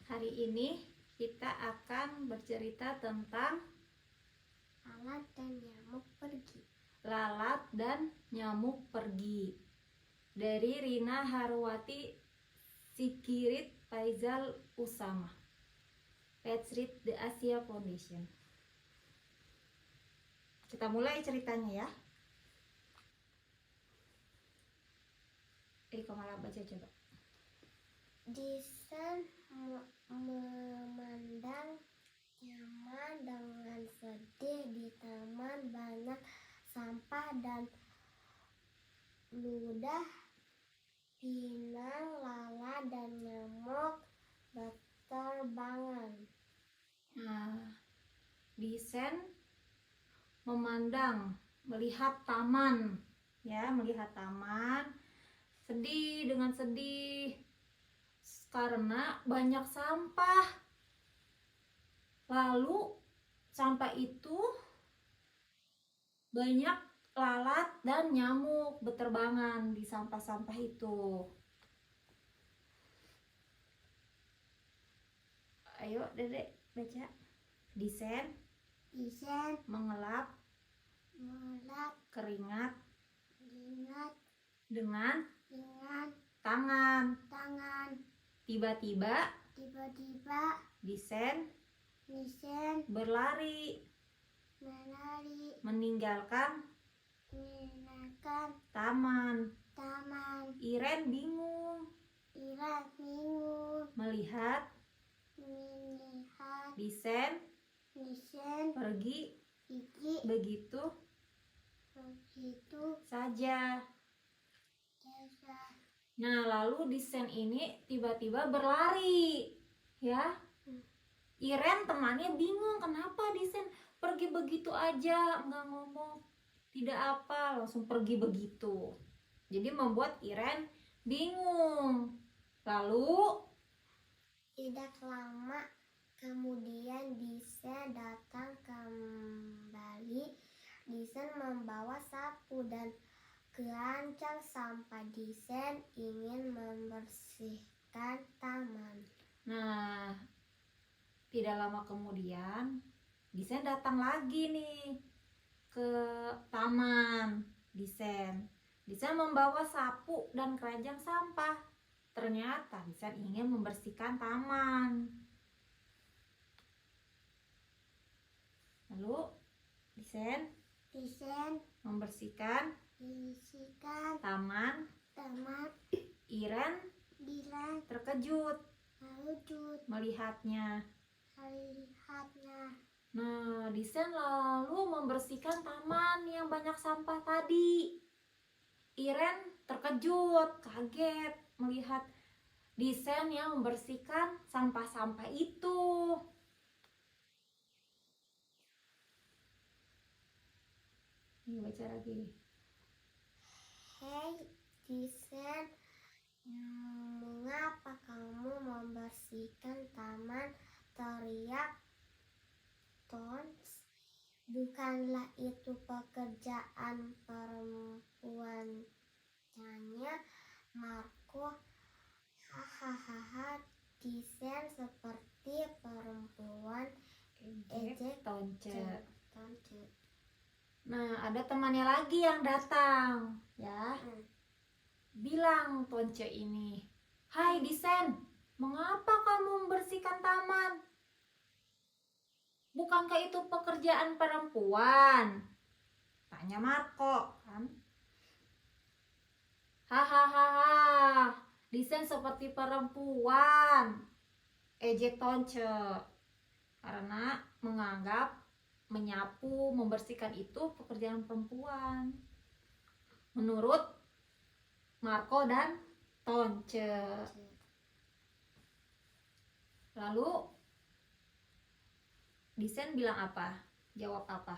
Hari ini kita akan bercerita tentang Lalat dan nyamuk pergi. lalat dan nyamuk pergi. Dari Rina Harwati Sikirit Faizal Usama. Let's read the Asia Foundation. Kita mulai ceritanya ya. Kamala baca coba. Disen memandang nyaman dengan sedih. Di taman banyak sampah dan ludah. Pinang, lalat dan nyamuk berterbangan. Nah, Disen memandang, melihat taman, ya, melihat taman, sedih dengan sedih karena banyak sampah. Lalu sampah itu banyak lalat dan nyamuk berterbangan di sampah-sampah itu. Ayo Dedek baca. Disen mengelap keringat dengan tangan. Tiba-tiba Disen berlari meninggalkan taman. Iren bingung melihat Disen pergi begitu saja. Nah, lalu Disen ini tiba-tiba berlari, ya. Iren temannya bingung, kenapa Disen pergi begitu aja, nggak ngomong, tidak apa, langsung pergi begitu. Jadi membuat Iren bingung. Lalu tidak lama kemudian Disen datang kembali. Disen membawa sapu dan keranjang sampah. Disen ingin membersihkan taman. Nah, tidak lama kemudian Disen datang lagi nih ke taman. Disen membawa sapu dan keranjang sampah. Ternyata Disen ingin membersihkan taman. Lalu Disen membersihkan taman. Iren terkejut melihatnya. Nah, Disen lalu membersihkan taman yang banyak sampah tadi. Iren terkejut, kaget melihat Disen yang membersihkan sampah-sampah itu. Ini baca lagi. Hei Disen, mengapa kamu membersihkan taman? Teriak Tons. Bukanlah itu pekerjaan perempuan, tanya Marco. Hahaha, Disen seperti perempuan, ejek Tonce. Tonce. Nah, ada temannya lagi yang datang, ya. Bilang Tonce ini, "Hai Disen, mengapa kamu membersihkan taman? Bukankah itu pekerjaan perempuan?" Tanya Marco, kan. Hahaha, Disen seperti perempuan, ejek Tonce, karena menganggap menyapu, membersihkan itu pekerjaan perempuan menurut Marco dan Tonce. Lalu Disen bilang apa? Jawab apa?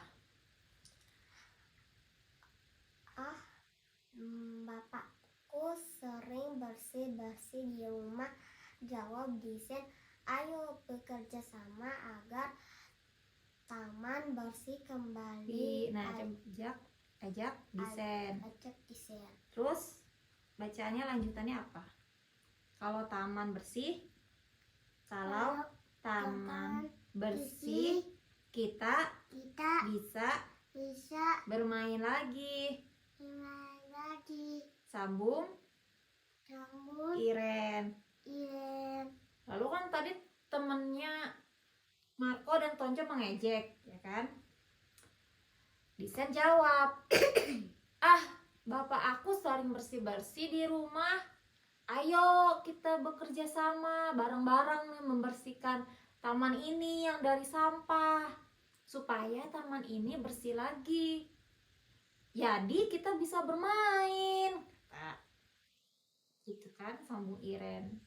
Bapakku sering bersih-bersih di rumah, jawab Disen. Ayo bekerja sama agar taman bersih kembali. Nah, ajak Disen. Terus bacanya lanjutannya apa? Kalau taman bersih, Kalau taman bersih, kita kita bisa bisa bermain lagi. main lagi. Sambung Namun Iren. Lalu kan tadi temennya Marco dan Tonco mengejek, ya kan? Disen jawab, ah, bapak aku sering bersih-bersih di rumah. Ayo kita bekerja sama bareng-bareng nih membersihkan taman ini yang dari sampah supaya taman ini bersih lagi. Jadi kita bisa bermain. Nah, gitu kan, sambung Iren.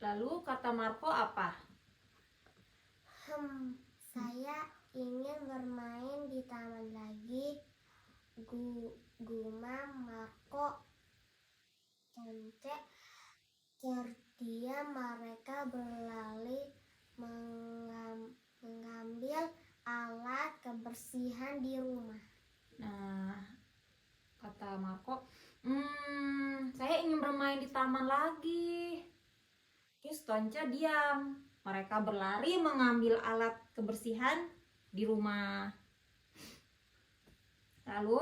Lalu kata Marco apa? Saya ingin bermain di taman lagi. Guma, Marco, Cence, terdiam. Mereka berlari mengambil alat kebersihan di rumah. Nah, kata Marco, saya ingin bermain di taman lagi. Terus Tonca diam. Mereka berlari mengambil alat kebersihan di rumah. Lalu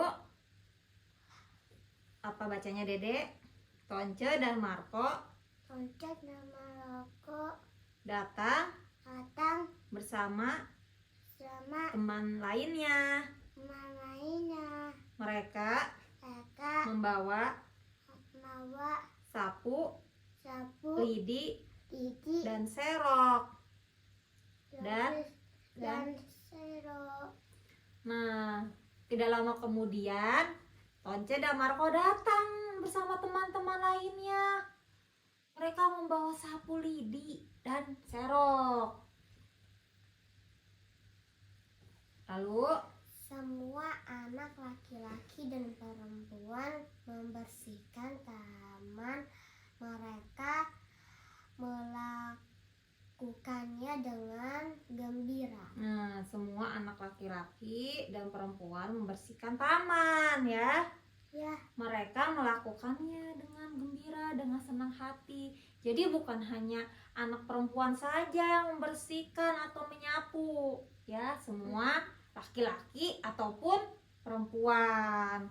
apa bacanya Dede? Tonce dan Marco Toncat dan Marco datang bersama sama teman lainnya. teman lainnya. Mereka Mereka membawa membawa sapu, sapu, lidi, gigi, dan serok. Dan serok. Nah, tidak lama kemudian Tonce dan Marco datang bersama teman-teman lainnya. Mereka membawa sapu lidi dan serok. Lalu Semua anak laki-laki dan perempuan membersihkan taman. Mereka melakukannya dengan gembira. Nah, semua anak laki-laki dan perempuan membersihkan taman ya. Ya, Mereka melakukannya dengan gembira, dengan senang hati. Jadi bukan hanya anak perempuan saja yang membersihkan atau menyapu, ya, semua laki-laki ataupun perempuan.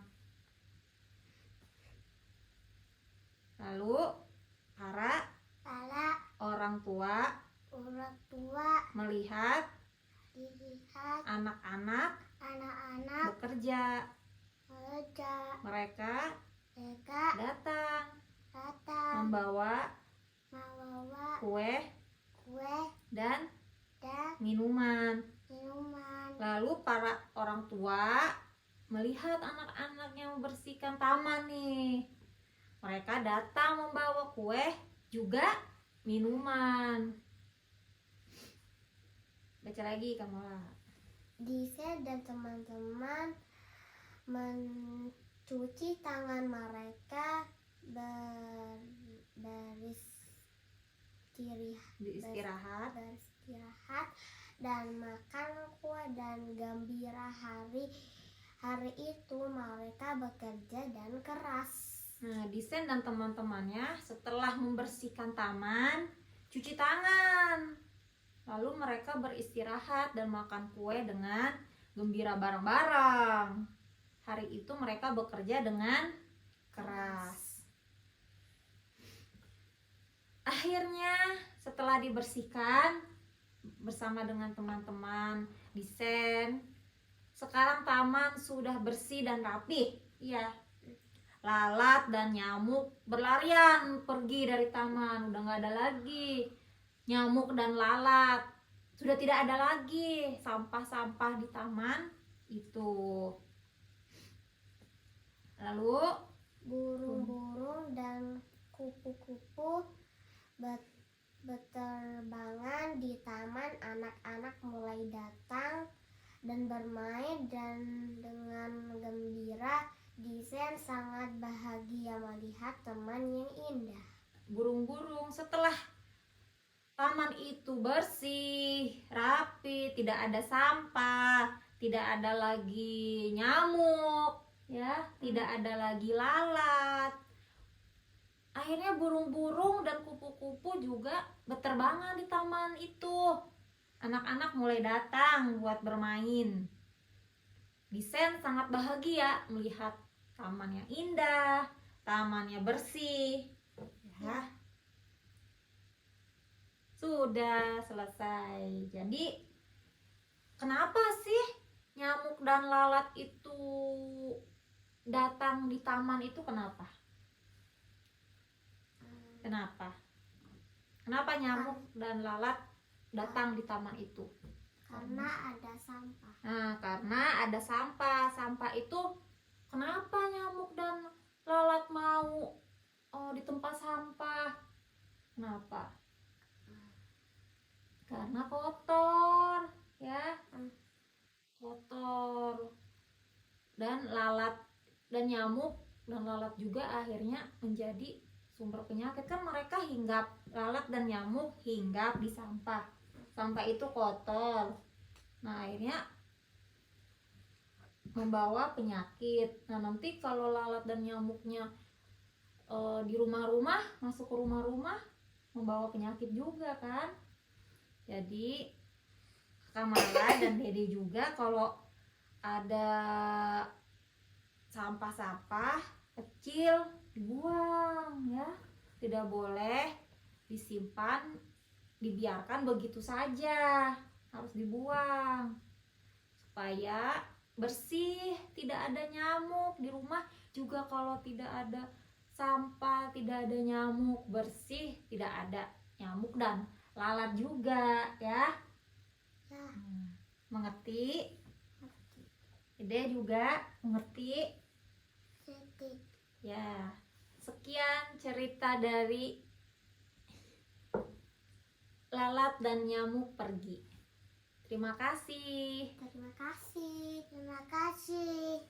Lalu para orang tua melihat anak-anak bekerja. Mereka datang membawa kue dan minuman. Lalu para orang tua melihat anak-anak yang membersihkan taman nih. Mereka datang membawa kue juga minuman. Baca lagi Kamola. Dise dan teman-teman mencuci tangan mereka, Beristirahat. Dan makan kue dan gembira. Hari itu mereka bekerja dan keras. Nah, Disen dan teman-temannya setelah membersihkan taman, cuci tangan. Lalu mereka beristirahat dan makan kue dengan gembira bareng-bareng. Hari itu mereka bekerja dengan keras. Akhirnya setelah dibersihkan bersama dengan teman-teman Disen, sekarang taman sudah bersih dan rapi. Iya. Lalat dan nyamuk berlarian pergi dari taman. Udah gak ada lagi nyamuk dan lalat. Sudah tidak ada lagi sampah-sampah di taman itu. Lalu burung-burung dan kupu-kupu berterbangan di taman. Anak-anak mulai datang dan bermain dan dengan gembira. Disen sangat bahagia melihat teman yang indah. Burung-burung setelah taman itu bersih, rapi, tidak ada sampah, tidak ada lagi nyamuk, ya, tidak ada lagi lalat. akhirnya burung-burung dan kupu-kupu juga berterbangan di taman itu. Anak-anak mulai datang buat bermain. Disen sangat bahagia melihat taman yang indah, tamannya bersih. Ya. Sudah selesai. Jadi kenapa sih nyamuk dan lalat itu datang di taman itu, kenapa? Kenapa? Kenapa nyamuk dan lalat datang di taman itu? Karena ada sampah. Nah, karena ada sampah. Sampah itu kenapa nyamuk dan lalat mau di tempat sampah? Kenapa? Karena kotor, ya. Kotor. Dan lalat dan nyamuk dan lalat juga akhirnya menjadi sumber penyakit. Kan mereka hinggap, lalat dan nyamuk hinggap di sampah. Sampah itu kotor. Nah, akhirnya membawa penyakit. Nah, nanti kalau lalat dan nyamuknya di rumah-rumah, masuk ke rumah-rumah, membawa penyakit juga kan. Jadi Kamala dan Dede juga kalau ada sampah-sampah kecil dibuang, ya. Tidak boleh disimpan, dibiarkan begitu saja. Harus dibuang supaya bersih, tidak ada nyamuk. Di rumah juga kalau tidak ada sampah, tidak ada nyamuk, bersih, tidak ada nyamuk dan lalat juga, ya. Ya, Mengerti? Dede juga mengerti? sedih. Ya. Sekian cerita dari lalat dan nyamuk pergi. Terima kasih. Terima kasih. Terima kasih.